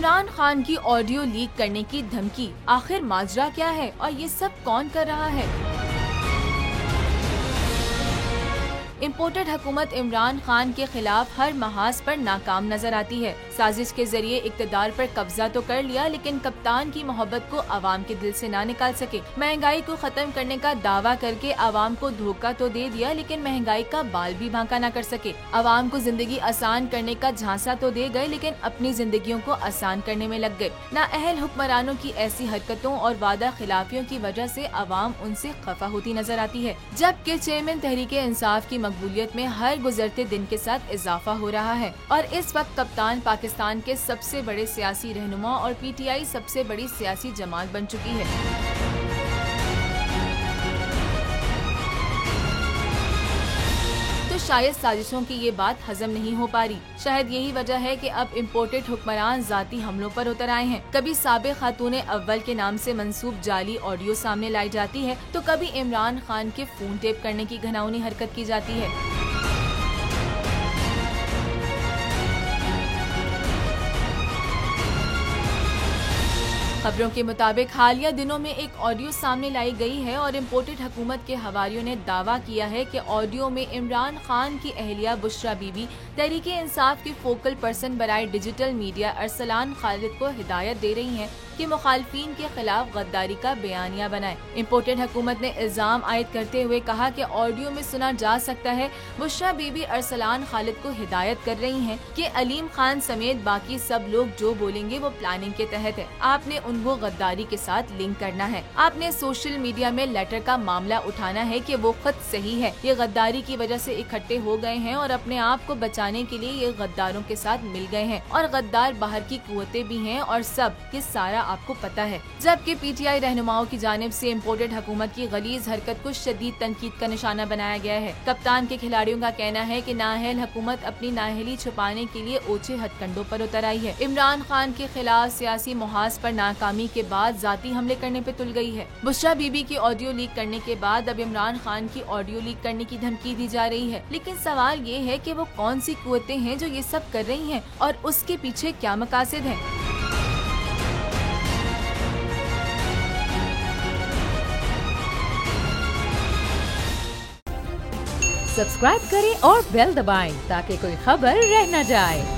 इमरान खान की audio leak करने की धमकी, आखिर माजरा क्या है और ये सब कौन कर रहा है? इम्पोर्टेड हुकूमत इमरान खान के खिलाफ हर महाज पर नाकाम नजर आती है। साजिश के जरिए इक्तदार पर कब्जा तो कर लिया, लेकिन कप्तान की मोहब्बत को आवाम के दिल से ना निकाल सके। महंगाई को खत्म करने का दावा करके आवाम को धोखा तो दे दिया, लेकिन महंगाई का बाल भी बांका न कर सके। आवाम को जिंदगी आसान करने का झांसा तो दे गए, लेकिन अपनी जिंदगियों को आसान करने में लग गए। नाअहल हुक्मरानों की ऐसी हरकतों और वादा खिलाफियों की वजह से आवाम उनसे खफा होती नजर आती है, जबकि चेयरमैन तहरीके इंसाफ की मकबूलियत में हर गुजरते दिन के साथ इजाफा हो रहा है। और इस वक्त कप्तान पाकिस्तान के सबसे बड़े सियासी रहनुमा और PTI सबसे बड़ी सियासी जमात बन चुकी है। तो शायद साजिशों की ये बात हजम नहीं हो पा रही। शायद यही वजह है कि अब इम्पोर्टेड हुक्मरान जाती हमलों पर उतर आए हैं। कभी साबिक खातून अव्वल के नाम से मंसूब जाली ऑडियो सामने लाई जाती है, तो कभी इमरान खान के फोन टेप करने की घिनौनी हरकत की जाती है। खबरों के मुताबिक हालिया दिनों में एक ऑडियो सामने लाई गई है और इम्पोर्टेड हुकूमत के हवारियों ने दावा किया है कि ऑडियो में इमरान खान की अहलिया बुशरा बीबी तहरीके इंसाफ की फोकल पर्सन बराए डिजिटल मीडिया अरसलान खालिद को हिदायत दे रही हैं कि मुखालफीन के खिलाफ गद्दारी का बयानिया बनाए। इम्पोर्टेड हुकूमत ने इल्जाम आयद करते हुए कहा कि ऑडियो में सुना जा सकता है बुशरा बीबी अरसलान खालिद को हिदायत कर रही हैं कि अलीम खान समेत बाकी सब लोग जो बोलेंगे वो प्लानिंग के तहत है। आपने उनको गद्दारी के साथ लिंक करना है। आपने सोशल मीडिया में लेटर का मामला उठाना है कि वो खुद सही है, ये गद्दारी की वजह से इकट्ठे हो गए हैं और अपने आप को बचाने के लिए ये गद्दारों के साथ मिल गए हैं और गद्दार बाहर की कुव्वतें भी हैं और सब ये सारा आपको पता है। जबकि PTI रहनुमाओं की जानिब से इम्पोर्टेड हुकूमत की गलीज हरकत को शदीद तनकीद का निशाना बनाया गया है। कप्तान के खिलाड़ियों का कहना है कि नाअहल हुकूमत अपनी नाअहली छुपाने के लिए ओछे हथकंडों पर उतर आई है। इमरान खान के खिलाफ सियासी मुहाज पर नाकामी के बाद जाती हमले करने पे तुल गई है। बुशरा बीबी की ऑडियो लीक करने के बाद अब इमरान खान की ऑडियो लीक करने की धमकी दी जा रही है, लेकिन सवाल ये है कि वो कौन सी कुव्वतें हैं जो ये सब कर रही हैं और उसके पीछे क्या मकासद हैं। सब्सक्राइब करें और बेल दबाएं ताकि कोई खबर रह न जाए।